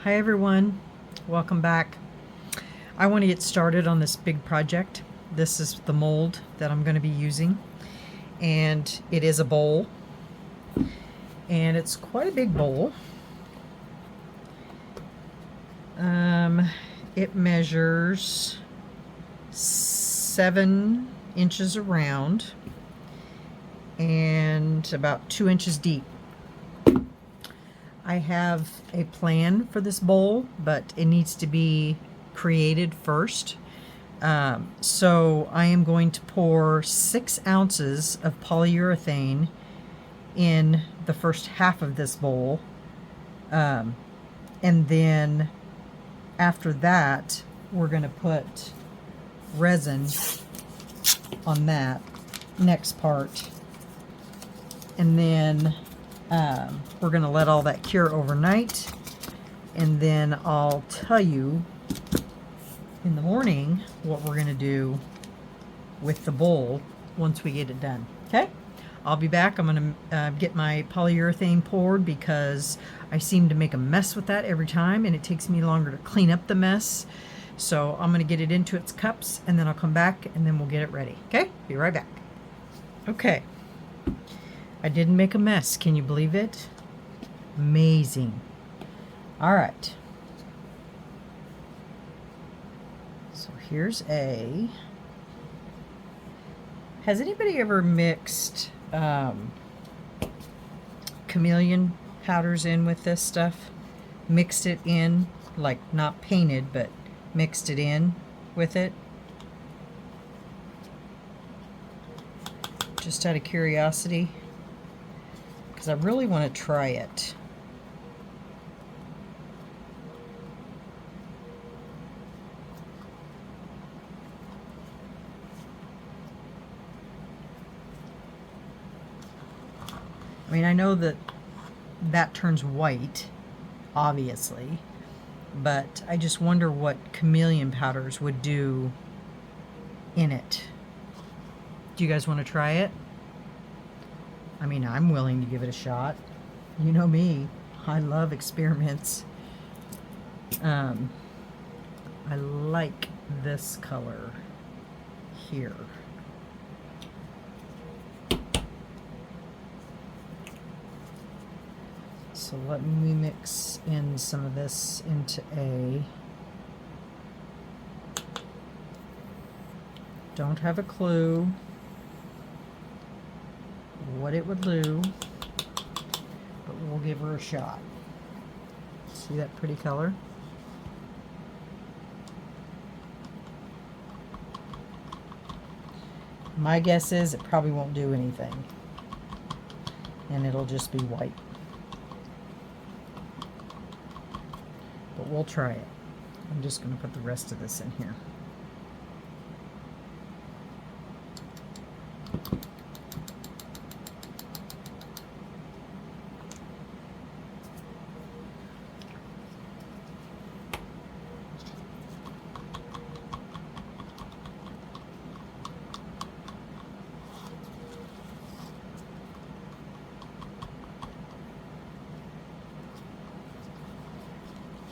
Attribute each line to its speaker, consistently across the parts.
Speaker 1: Hi everyone, welcome back. I want to get started on this big project. This is the mold that I'm going to be using, and it is a bowl, and it's quite a big bowl. It measures 7 inches around and about 2 inches deep. I have a plan for this bowl, but it needs to be created first. So I am going to pour 6 ounces of polyurethane in the first half of this bowl. And then after that, we're going to put resin on that next part. And then we're going to let all that cure overnight, and then I'll tell you in the morning what we're going to do with the bowl once we get it done. Okay? I'll be back. I'm going to get my polyurethane poured because I seem to make a mess with that every time, and it takes me longer to clean up the mess. So I'm going to get it into its cups, and then I'll come back, and then we'll get it ready. Okay? Be right back. Okay. I didn't make a mess. Can you believe it? Amazing. All right. So here's a... Has anybody ever mixed carnelian powders in with this stuff? Mixed it in, like not painted, but mixed it in with it? Just out of curiosity, because I really want to try it. I mean, I know that that turns white, obviously, but I just wonder what carnelian powders would do in it. Do you guys want to try it? I mean, I'm willing to give it a shot. You know me. I love experiments. I like this color here. So let me mix in some of this into a... Don't have a clue what it would do, but we'll give her a shot. See that pretty color? My guess is it probably won't do anything, and it'll just be white. But we'll try it. I'm just going to put the rest of this in here.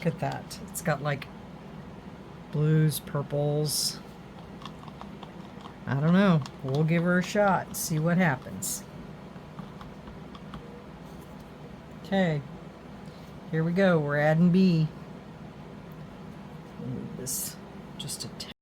Speaker 1: Look at that. It's got like blues, purples. I don't know. We'll give her a shot, see what happens. Okay. Here we go. We're adding B. Move this just a tad.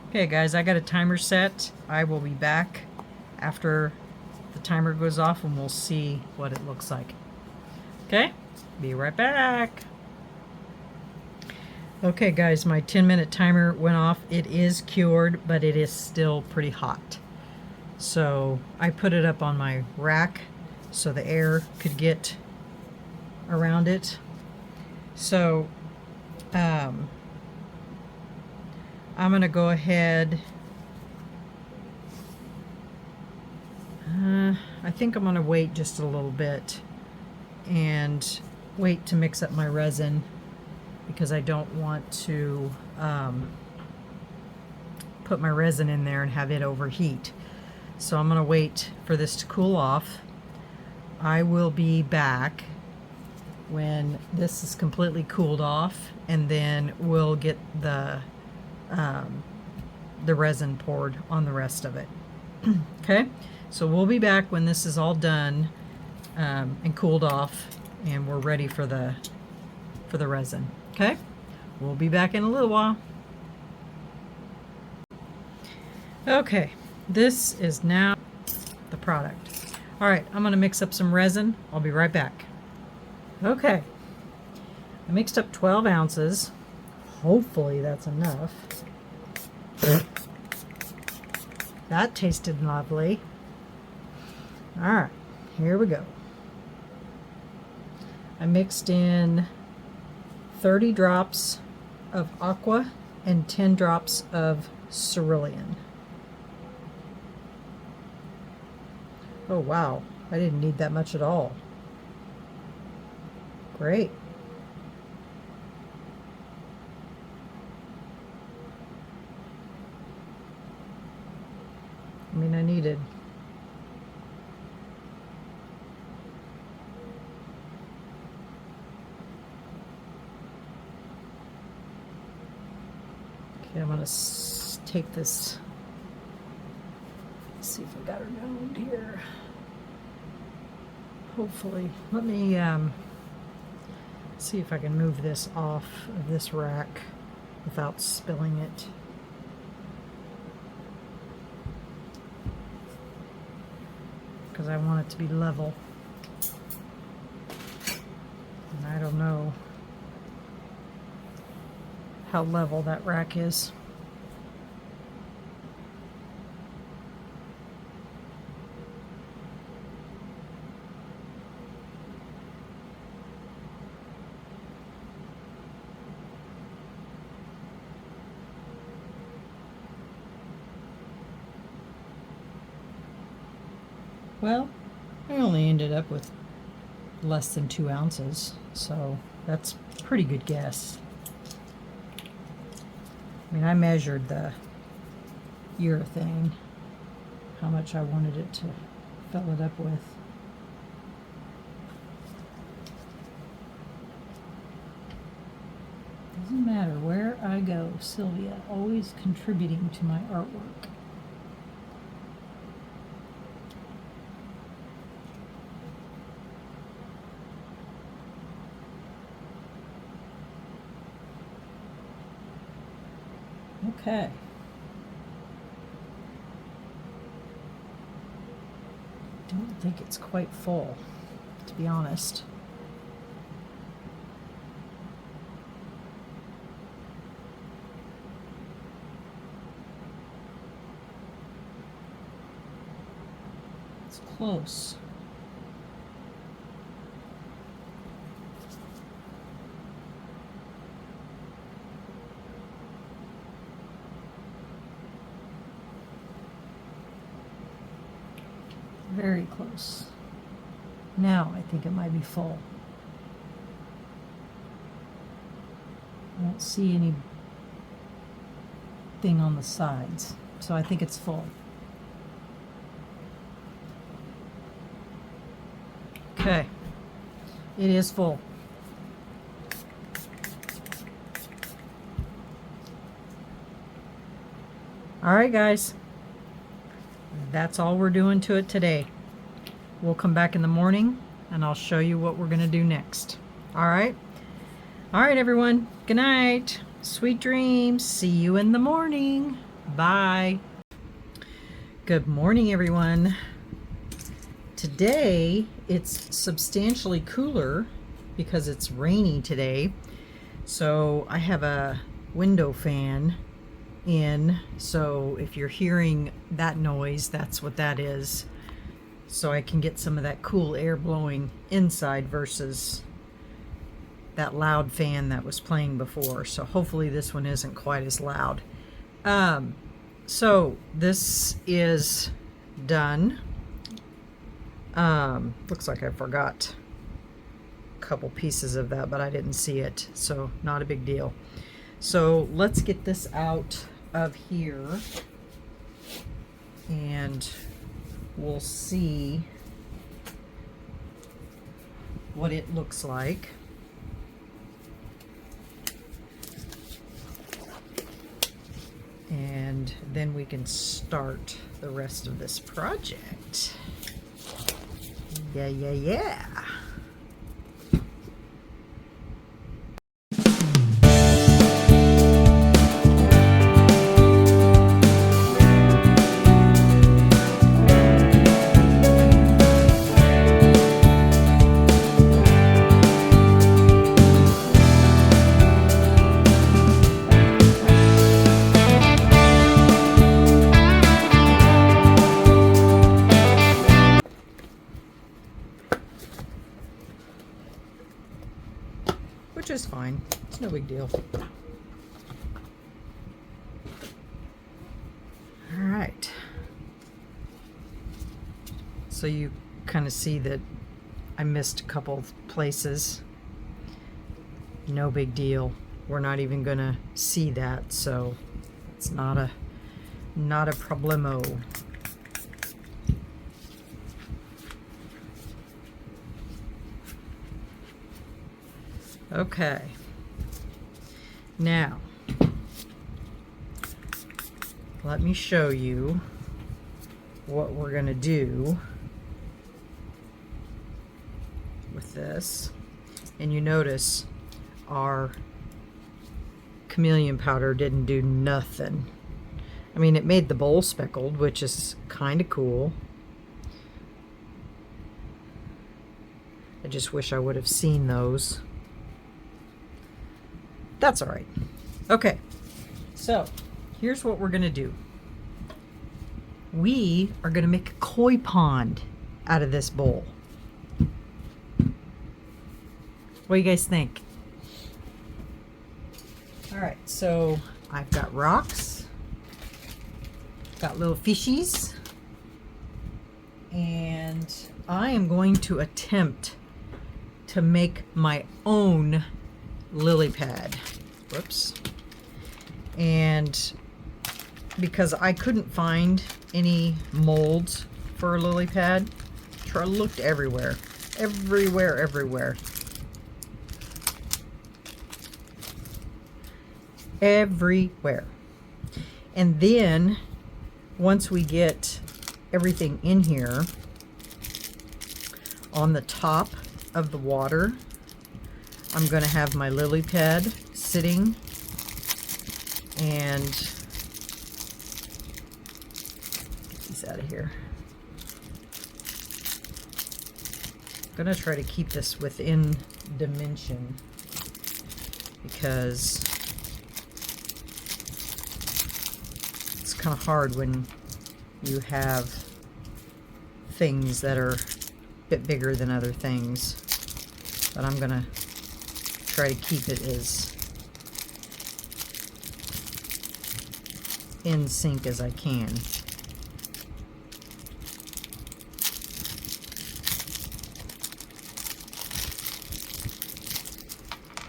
Speaker 1: Okay guys, I got a timer set. I will be back after the timer goes off and we'll see what it looks like. Okay? Be right back. Okay guys, my 10-minute timer went off. It is cured, but it is still pretty hot. So I put it up on my rack so the air could get around it. So I'm gonna go ahead. I think I'm gonna wait just a little bit and wait to mix up my resin, because I don't want to put my resin in there and have it overheat. So I'm going to wait for this to cool off. I will be back when this is completely cooled off, and then we'll get the resin poured on the rest of it. Okay, so we'll be back when this is all done and cooled off, and we're ready for the resin. Okay, we'll be back in a little while. Okay, this is now the product. All right, I'm gonna mix up some resin. I'll be right back. Okay, I mixed up 12 ounces. Hopefully that's enough. That tasted lovely. All right, here we go. I mixed in 30 drops of aqua and 10 drops of cerulean. Oh wow, I didn't need that much at all. Great. I mean, I needed okay, I'm gonna take this. Let's see if I got her around here. Hopefully. Let me see if I can move this off of this rack without spilling it. Because I want it to be level. And I don't know how level that rack is. Well, I only ended up with less than 2 ounces, so that's a pretty good guess. I mean, I measured the urethane, how much I wanted it to fill it up with. Doesn't matter where I go, Sylvia always contributing to my artwork. Okay. Don't think it's quite full, to be honest. It's close. Very close. Now I think it might be full. I don't see anything on the sides, so I think it's full. Okay, it is full. All right, guys. That's all we're doing to it today. We'll come back in the morning and I'll show you what we're going to do next. All right? All right, everyone. Good night. Sweet dreams. See you in the morning. Bye. Good morning, everyone. Today, it's substantially cooler because it's rainy today. So I have a window fan in, so if you're hearing that noise, that's what that is. So I can get some of that cool air blowing inside versus that loud fan that was playing before. So hopefully this one isn't quite as loud. So this is done. Looks like I forgot a couple pieces of that, but I didn't see it, so not a big deal. So let's get this out of here and we'll see what it looks like. And then we can start the rest of this project. Yeah. Which is fine. It's no big deal. All right. So you kind of see that I missed a couple places. No big deal. We're not even gonna see that, so it's not a problemo. Okay, now let me show you what we're going to do with this. And you notice our carnelian powder didn't do nothing. I mean, it made the bowl speckled, which is kind of cool. I just wish I would have seen those. That's all right. Okay, so here's what we're gonna do. We are gonna make a koi pond out of this bowl. What do you guys think? All right, so I've got rocks, got little fishies, and I am going to attempt to make my own lily pad. Whoops. And because I couldn't find any molds for a lily pad, I looked everywhere. Everywhere. And then once we get everything in here, on the top of the water, I'm going to have my lily pad sitting, and get these out of here. I'm going to try to keep this within dimension because it's kind of hard when you have things that are a bit bigger than other things, but I'm going to try to keep it as in sync as I can.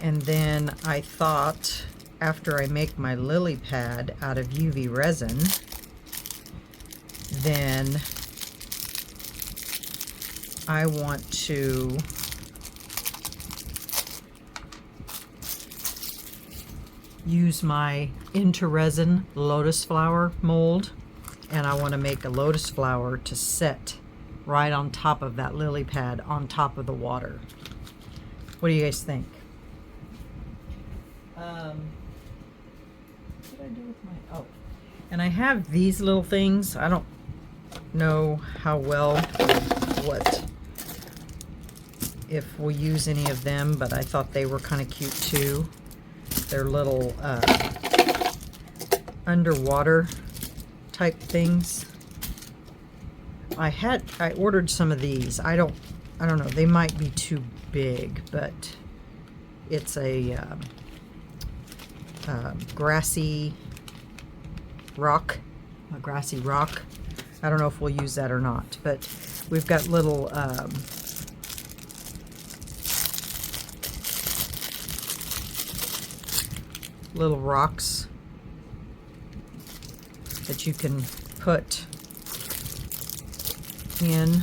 Speaker 1: And then I thought, after I make my lily pad out of UV resin, then I want to use my Into Resin lotus flower mold, and I want to make a lotus flower to set right on top of that lily pad on top of the water. What do you guys think? What did I do with my, oh, and I have these little things. I don't know how well, what if we'll use any of them, but I thought they were kind of cute too. They're little underwater type things. I ordered some of these. I don't know, they might be too big, but it's a grassy rock. I don't know if we'll use that or not, but we've got little little rocks that you can put in.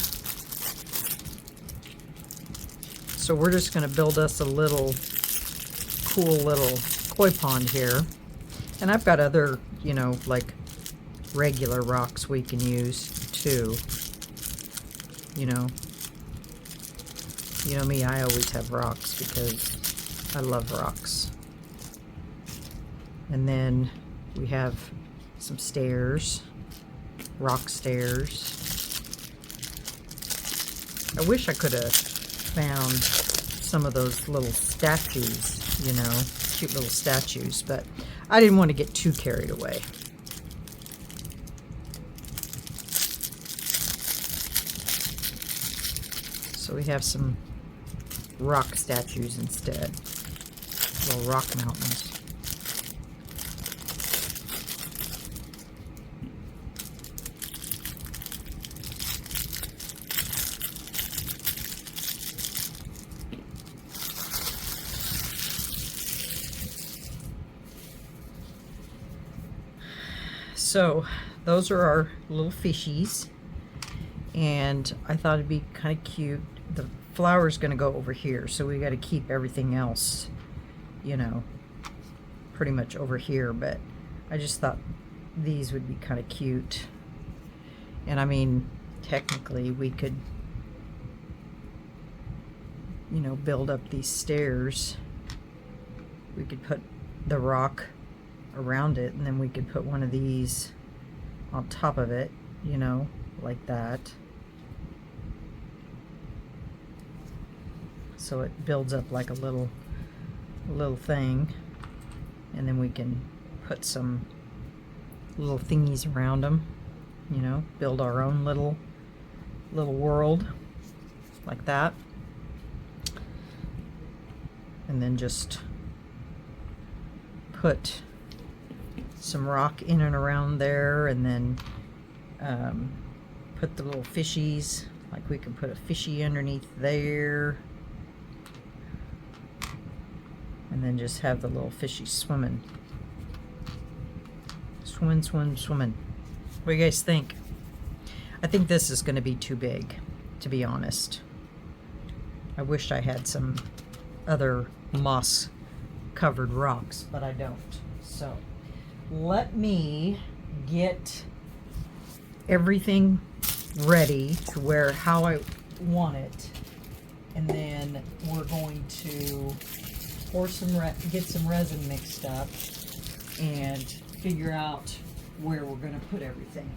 Speaker 1: So we're just going to build us a little cool little koi pond here. And I've got other, you know, like regular rocks we can use too. You know me, I always have rocks because I love rocks. And then we have some stairs, rock stairs. I wish I could have found some of those little statues, you know, cute little statues, but I didn't want to get too carried away. So we have some rock statues instead, little rock mountains. So those are our little fishies, and I thought it'd be kind of cute. The flower's going to go over here, so we got to keep everything else, you know, pretty much over here, but I just thought these would be kind of cute. And I mean, technically we could, you know, build up these stairs. We could put the rock around it, and then we could put one of these on top of it, you know, like that. So it builds up like a little thing, and then we can put some little thingies around them, you know, build our own little world like that. And then just put some rock in and around there, and then put the little fishies, like we can put a fishy underneath there, and then just have the little fishies swimming. Swimming. What do you guys think? I think this is going to be too big, to be honest. I wish I had some other moss covered rocks, but I don't. So let me get everything ready to where how I want it, and then we're going to pour some get some resin mixed up and figure out where we're going to put everything.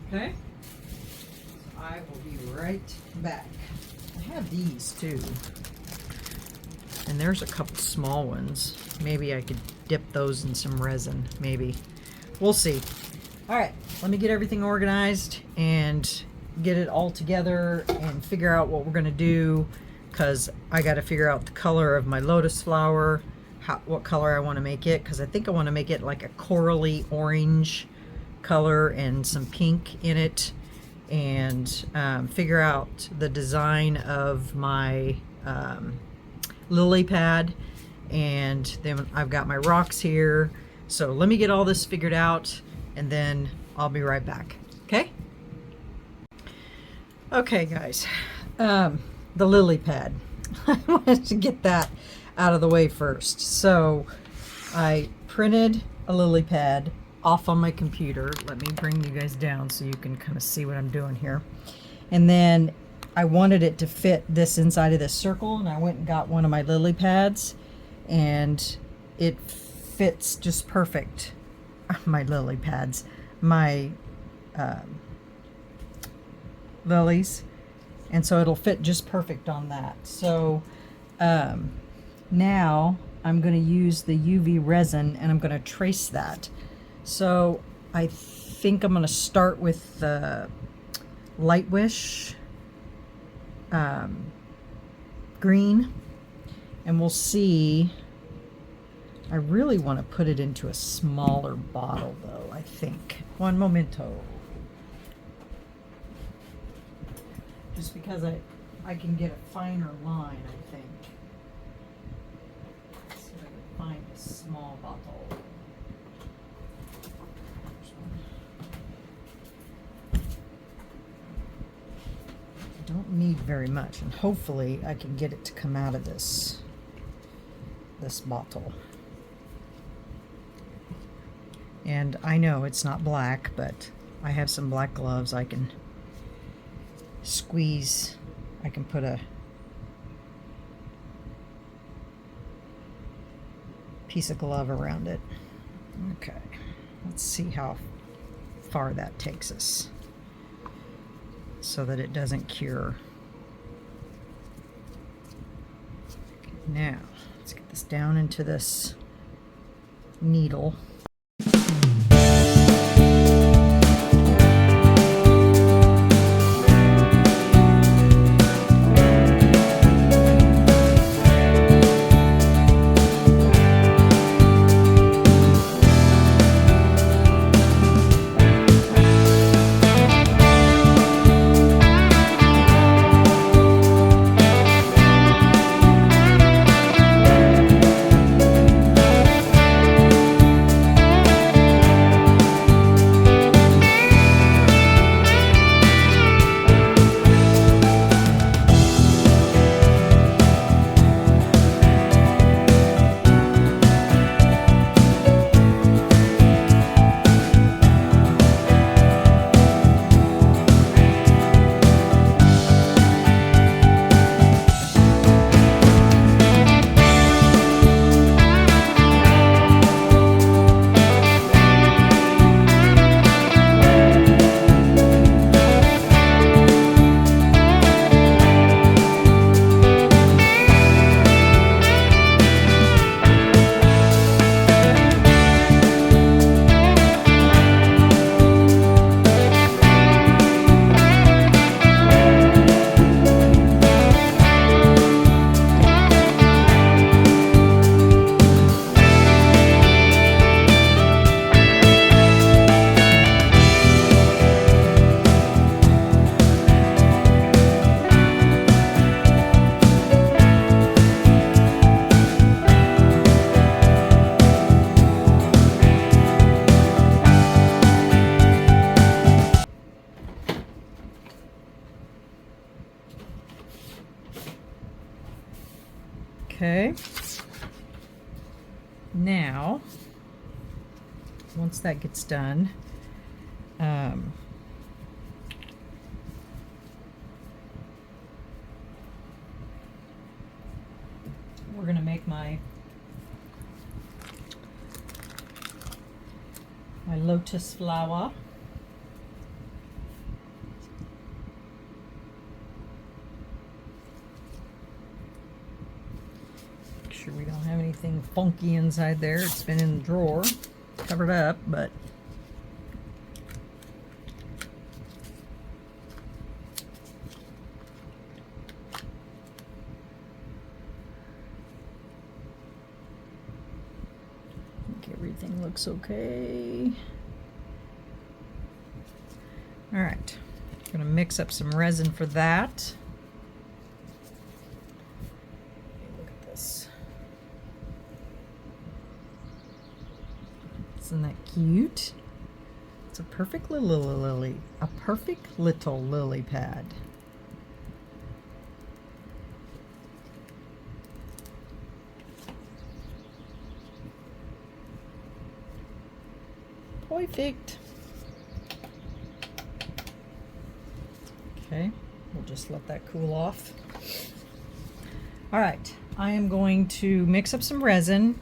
Speaker 1: Okay, so I will be right back. I have these too, and there's a couple small ones. Maybe I could dip those in some resin, maybe. We'll see. All right, let me get everything organized and get it all together and figure out what we're gonna do, because I gotta figure out the color of my lotus flower, what color I wanna make it, because I think I wanna make it like a corally orange color and some pink in it, and figure out the design of my lily pad. And then I've got my rocks here. So let me get all this figured out, and then I'll be right back. Okay? Okay, guys. The lily pad. I wanted to get that out of the way first. So I printed a lily pad off on my computer. Let me bring you guys down so you can kind of see what I'm doing here. And then I wanted it to fit this inside of this circle, and I went and got one of my lily pads, and it fits just perfect. My lily pads, my lilies, And so it'll fit just perfect on that. So now I'm going to use the UV resin and I'm going to trace that. So I think I'm going to start with the Lightwish green, and we'll see. I really want to put it into a smaller bottle though, I think. One momento. Just because I can get a finer line, I think. Let's see if I can find a small bottle. I don't need very much, and hopefully I can get it to come out of this bottle. And I know it's not black, but I have some black gloves. I can squeeze. I can put a piece of glove around it. Okay, let's see how far that takes us so that it doesn't cure. Okay, now let's get this down into this needle. Okay, now once that gets done, we're going to make my lotus flower. Sure we don't have anything funky inside there. It's been in the drawer, covered up, but I think everything looks okay. All right, I'm gonna mix up some resin for that. Look at this. Isn't that cute? It's a perfect little lily, a perfect little lily pad. Perfect. Okay, we'll just let that cool off. All right, I am going to mix up some resin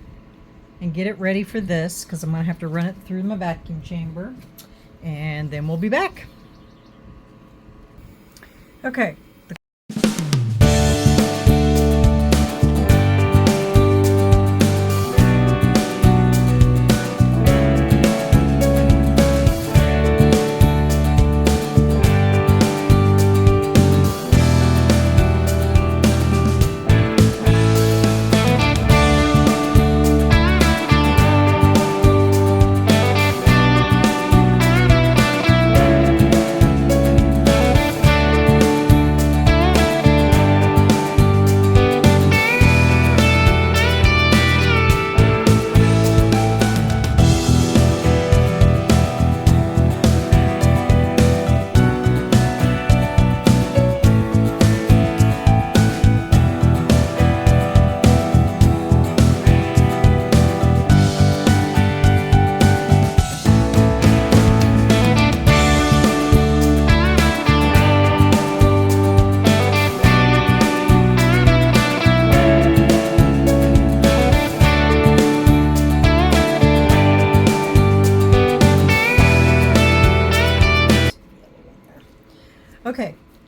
Speaker 1: and get it ready for this because I'm going to have to run it through my vacuum chamber, and then we'll be back. Okay,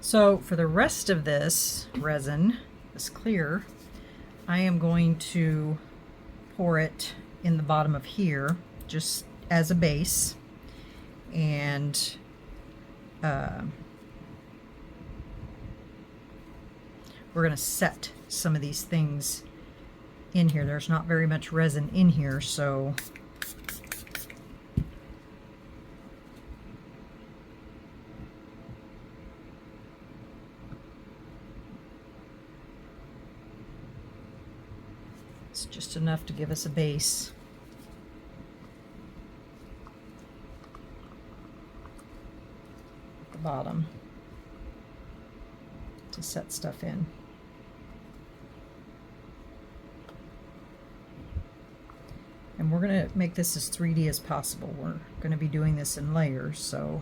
Speaker 1: So for the rest of this resin, this clear, I am going to pour it in the bottom of here just as a base, and we're going to set some of these things in here. There's not very much resin in here, so it's just enough to give us a base. At the bottom to set stuff in. And we're going to make this as 3D as possible. We're going to be doing this in layers, so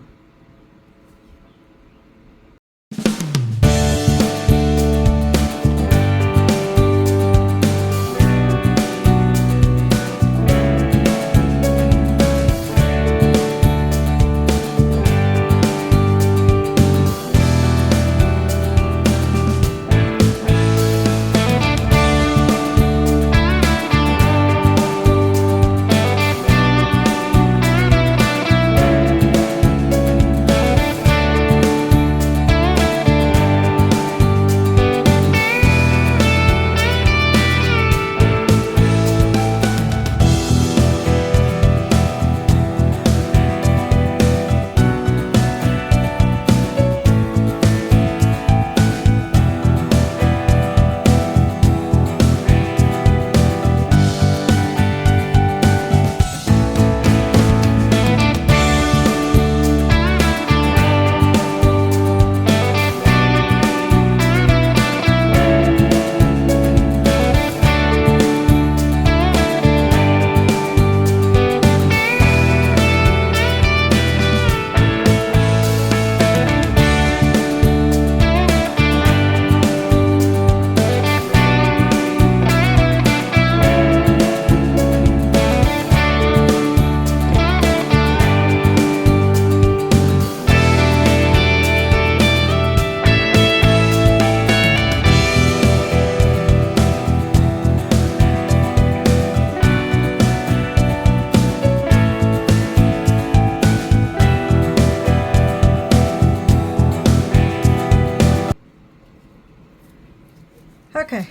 Speaker 1: okay.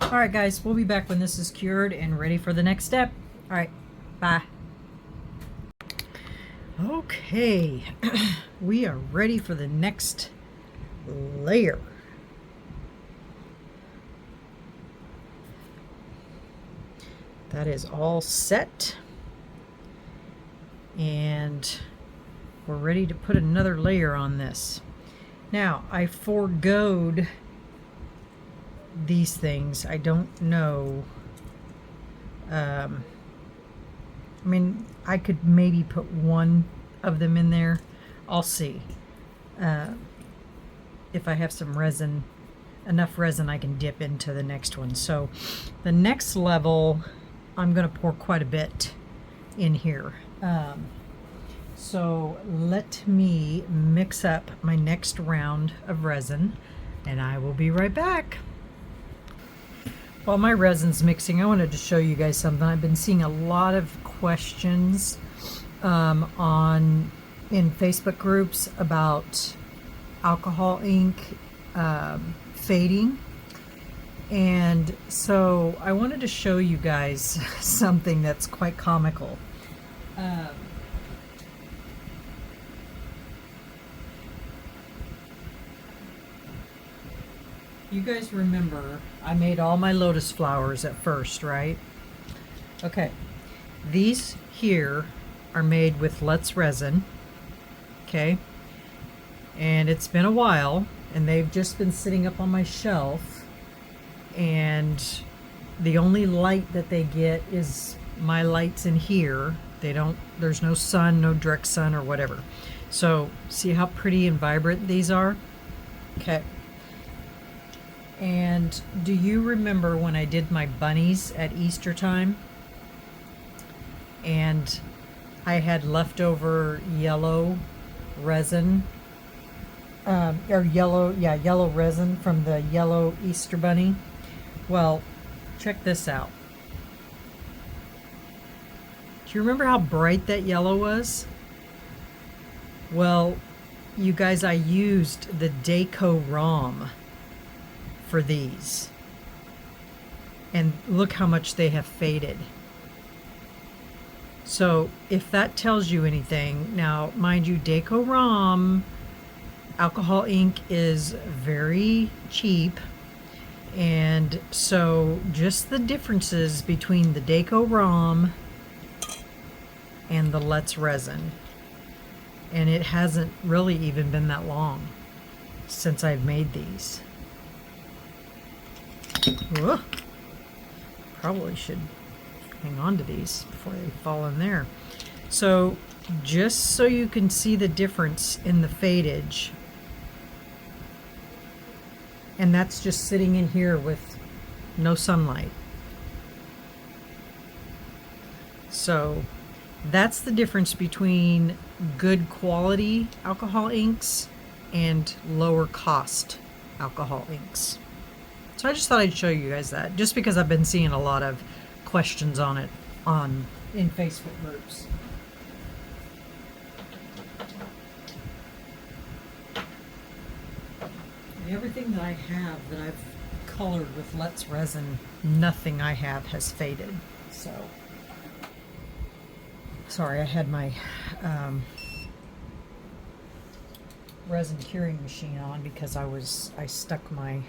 Speaker 1: All right, guys, we'll be back when this is cured and ready for the next step. All right, bye. Okay, we are ready for the next layer. That is all set. And we're ready to put another layer on this. Now, I foregoed these things. I don't know. I mean, I could maybe put one of them in there. I'll see. If I have some resin, enough resin, I can dip into the next one. So the next level, I'm going to pour quite a bit in here. So let me mix up my next round of resin, and I will be right back. While my resin's mixing, I wanted to show you guys something. I've been seeing a lot of questions in Facebook groups about alcohol ink fading. And so I wanted to show you guys something that's quite comical. You guys remember I made all my lotus flowers at first, right? Okay, these here are made with Let's resin, okay? And it's been a while, and they've just been sitting up on my shelf, and the only light that they get is my lights in here. There's no sun, no direct sun or whatever. So see how pretty and vibrant these are? Okay. And do you remember when I did my bunnies at Easter time? And I had leftover yellow resin or yellow, yeah, yellow resin from the yellow Easter bunny. Well, check this out. Do you remember how bright that yellow was? Well, you guys, I used the Deco ROM for these. And look how much they have faded. So if that tells you anything, now mind you, Deco ROM alcohol ink is very cheap. And so just the differences between the Deco ROM and the Let's Resin. And it hasn't really even been that long since I've made these. Whoa. Probably should hang on to these before they fall in there. So just so you can see the difference in the fadage, and that's just sitting in here with no sunlight. So that's the difference between good quality alcohol inks and lower cost alcohol inks. So I just thought I'd show you guys that, just because I've been seeing a lot of questions on it in Facebook groups. And everything that I have that I've colored with Let's Resin, nothing I have has faded. So sorry, I had my resin curing machine on because I stuck my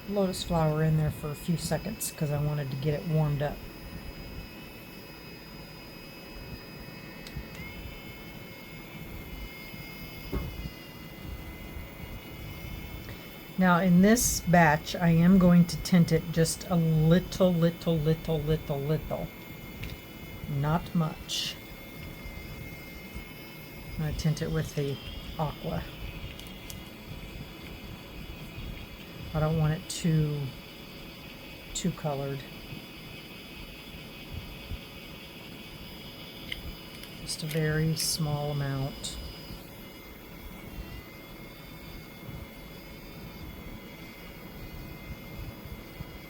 Speaker 1: lotus flower in there for a few seconds because I wanted to get it warmed up. Now in this batch I am going to tint it just a little. Not much. I'm going to tint it with the aqua. I don't want it too colored. Just a very small amount.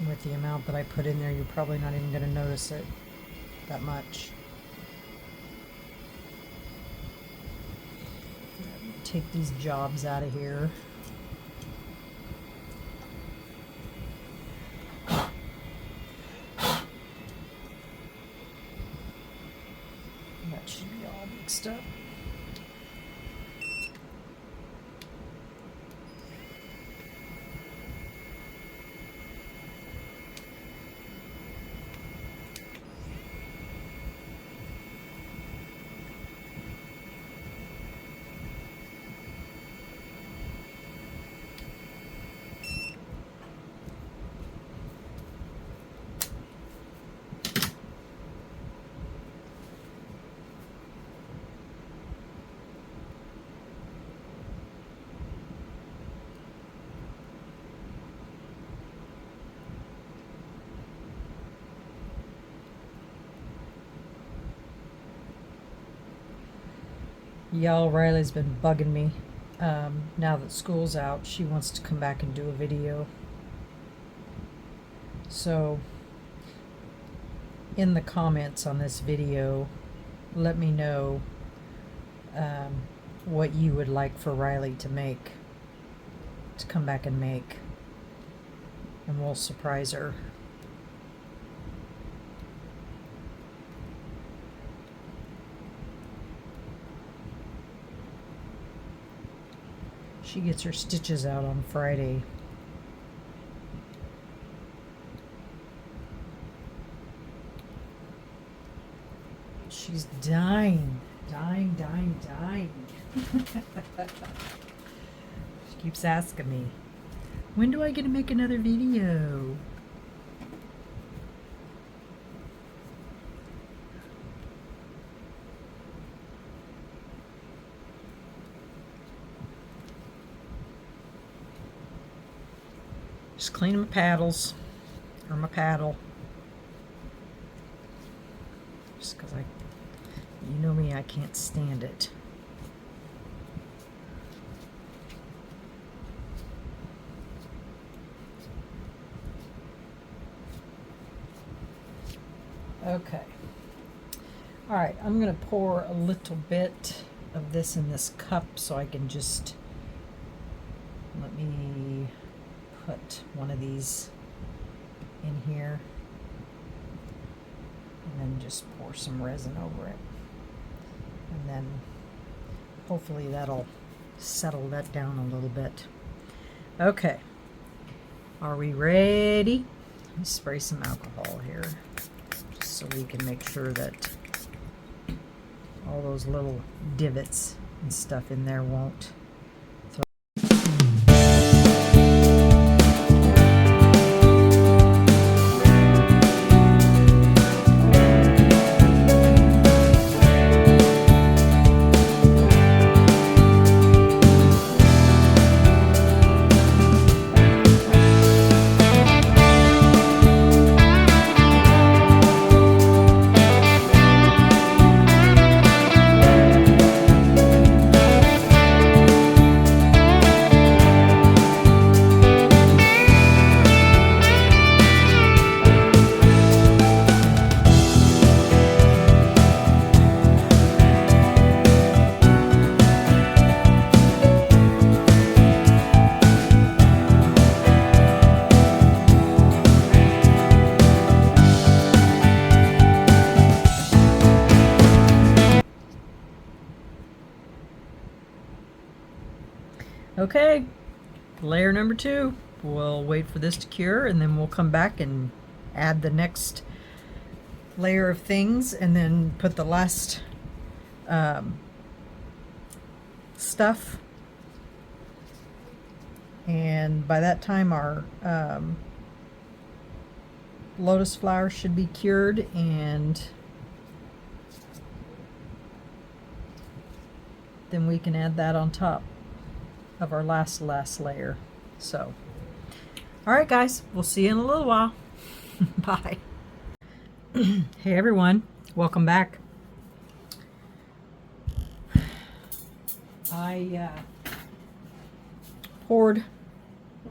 Speaker 1: With the amount that I put in there, you're probably not even going to notice it that much. Take these jobs out of here. That should be all mixed up. Y'all, Riley's been bugging me. Now that school's out, she wants to come back and do a video. So, in the comments on this video, let me know what you would like for Riley to make, to come back and make, and we'll surprise her. She gets her stitches out on Friday. She's dying. She keeps asking me, when do I get to make another video? Just cleaning my paddles, or my paddle. Just because I You know me, I can't stand it. Okay. All right, I'm going to pour a little bit of this in this cup so I can just, let me put one of these in here and then just pour some resin over it. And then hopefully that'll settle that down a little bit. Okay, are we ready? Let me spray some alcohol here just so we can make sure that all those little divots and stuff in there won't throw. Okay, layer number 2. We'll wait for this to cure and then we'll come back and add the next layer of things and then put the last stuff. And by that time our lotus flower should be cured, and then we can add that on top of our last layer. So, all right guys, we'll see you in a little while. Bye. Hey everyone, welcome back. I poured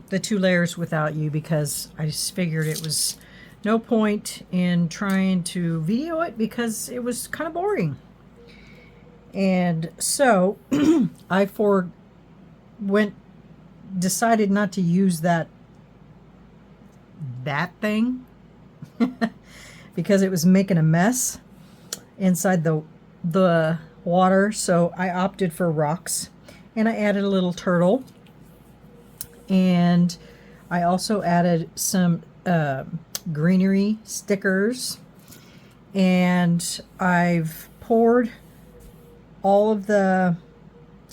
Speaker 1: the 2 layers without you because I just figured it was no point in trying to video it because it was kind of boring. And so I decided not to use that thing because it was making a mess inside the water. So I opted for rocks, and I added a little turtle, and I also added some greenery stickers, and I've poured all of the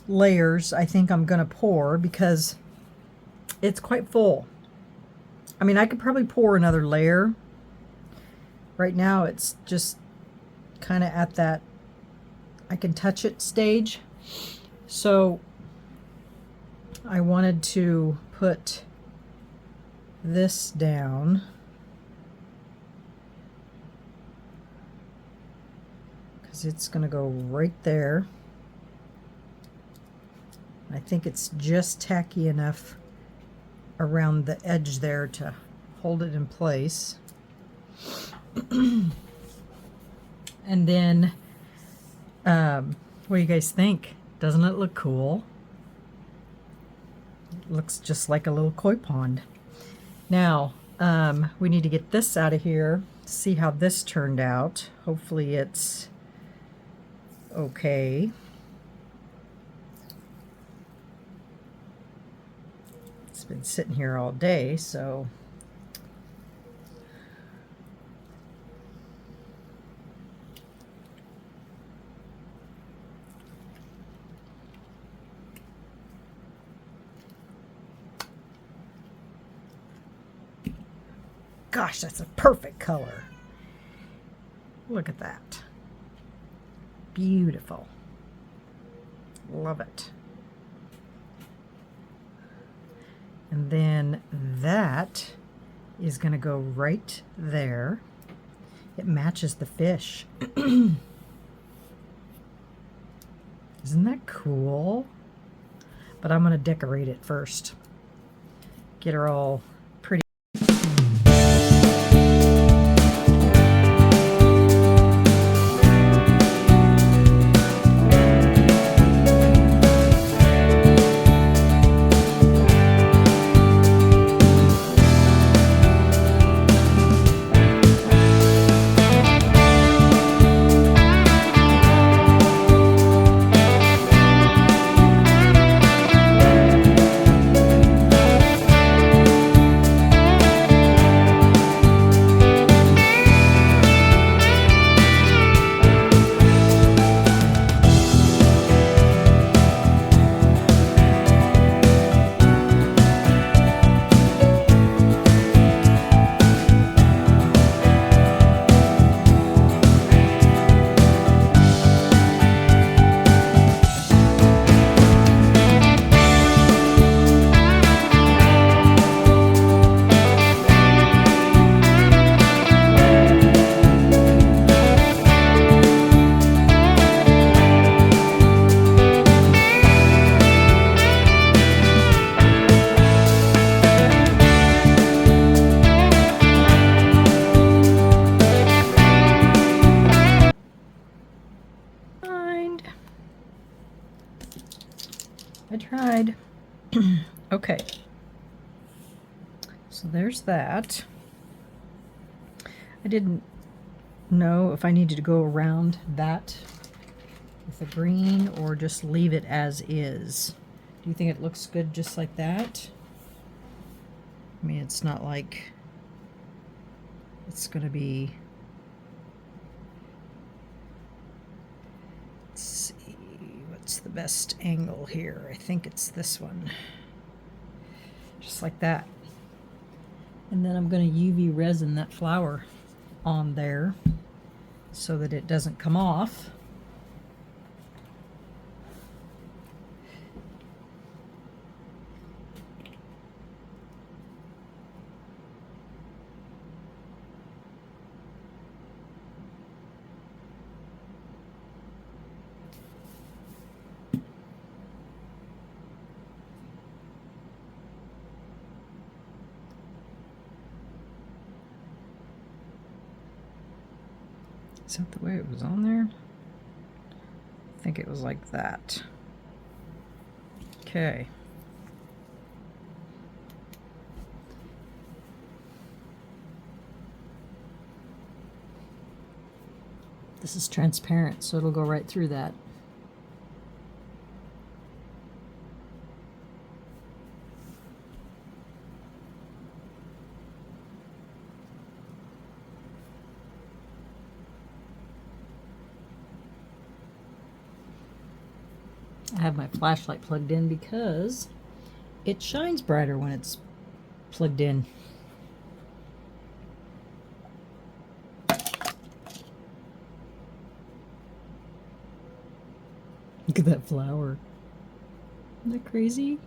Speaker 1: layers I think I'm gonna pour because it's quite full. I mean, I could probably pour another layer. Right now it's just kind of at that I can touch it stage. So I wanted to put this down because it's gonna go right there. I think it's just tacky enough around the edge there to hold it in place. And then, what do you guys think? Doesn't it look cool? It looks just like a little koi pond. Now, we need to get this out of here to see how this turned out. Hopefully it's okay. It's been sitting here all day, so gosh, that's a perfect color. Look at that. Beautiful. Love it. And then that is going to go right there. It matches the fish. Isn't that cool? But I'm going to decorate it first. Get her all pretty. I tried. Okay. So there's that. I didn't know if I needed to go around that with the green or just leave it as is. Do you think it looks good just like that? I mean, it's not like it's going to be... Let's see, what's the best angle here? I think it's this one. Just like that. And then I'm going to UV resin that flower on there so that it doesn't come off. Is that the way it was on there? I think it was like that. Okay. This is transparent, so it'll go right through that. I have my flashlight plugged in because it shines brighter when it's plugged in. Look at that flower. Isn't that crazy?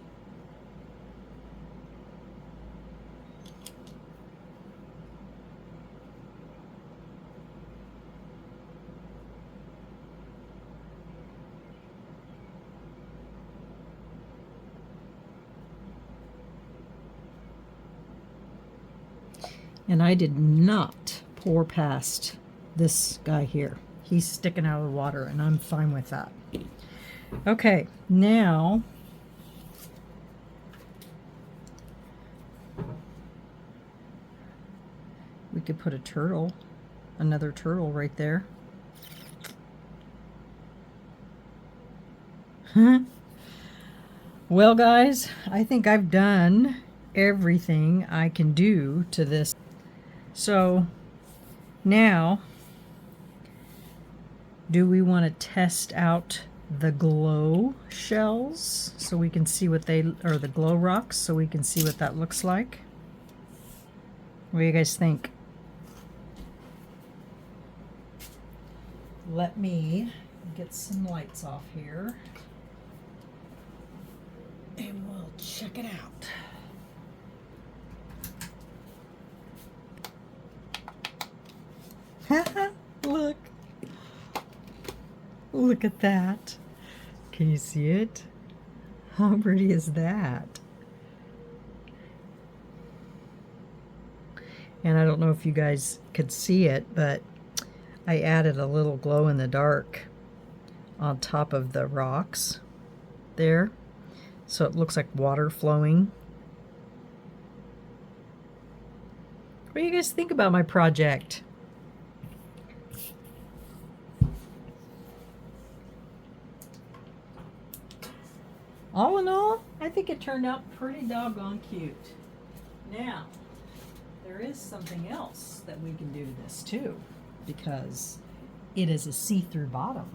Speaker 1: And I did not pour past this guy here. He's sticking out of the water, and I'm fine with that. Okay, now we could put a turtle, another turtle right there. Well, guys, I think I've done everything I can do to this. So now, do we want to test out the glow shells so we can see what they, or the glow rocks, so we can see what that looks like? What do you guys think? Let me get some lights off here and we'll check it out. Look. Look at that. Can you see it? How pretty is that? And I don't know if you guys could see it, but I added a little glow in the dark on top of the rocks there, so it looks like water flowing. What do you guys think about my project? All in all, I think it turned out pretty doggone cute. Now, there is something else that we can do to this too, because it is a see-through bottom,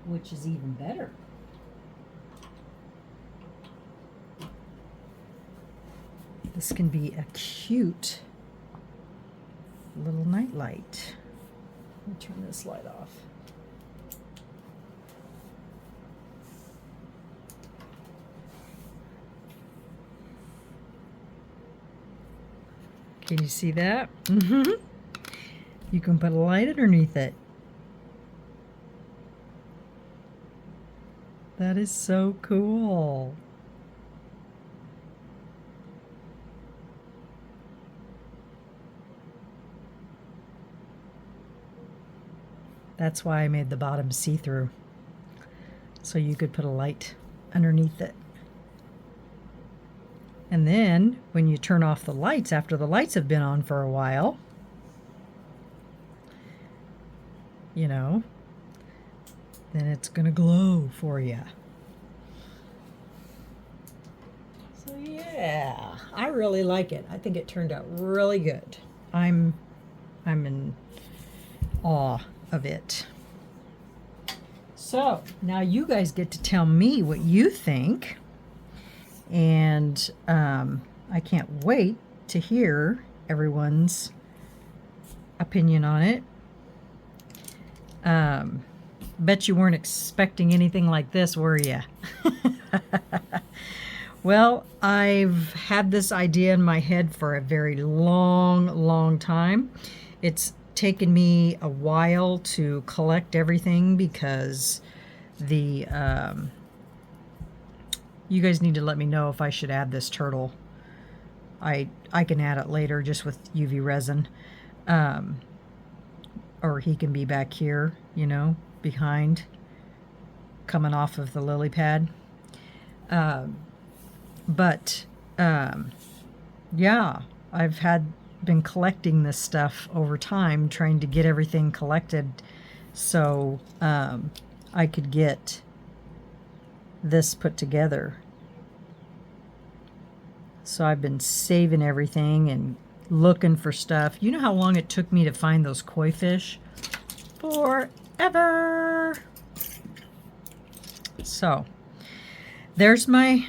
Speaker 1: which is even better. This can be a cute little night light. Let me turn this light off. Can you see that? You can put a light underneath it. That is so cool. That's why I made the bottom see-through, so you could put a light underneath it. And then when you turn off the lights, after the lights have been on for a while, you know, then it's going to glow for you. So yeah, I really like it. I think it turned out really good. I'm in awe of it. So now you guys get to tell me what you think. And I can't wait to hear everyone's opinion on it. Bet you weren't expecting anything like this, were you? Well, I've had this idea in my head for a very long time. It's taken me a while to collect everything because the you guys need to let me know if I should add this turtle. I can add it later just with UV resin. Or he can be back here, you know, behind, coming off of the lily pad. Yeah, I've been collecting this stuff over time, trying to get everything collected so I could get this put together. So I've been saving everything and looking for stuff. You know how long it took me to find those koi fish? Forever. So there's my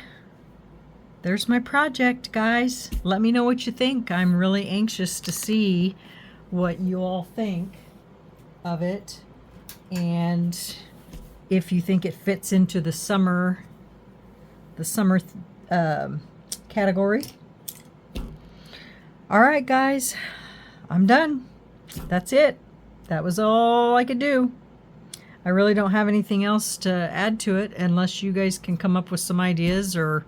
Speaker 1: project, guys. Let me know what you think. I'm really anxious to see what you all think of it, and if you think it fits into the summer category. All right, guys, I'm done. That's it. That was all I could do. I really don't have anything else to add to it unless you guys can come up with some ideas or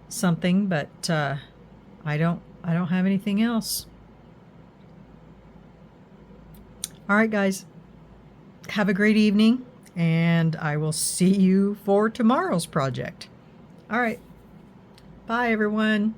Speaker 1: something, but I don't have anything else. All right, guys, have a great evening, and I will see you for tomorrow's project. All right. Bye, everyone.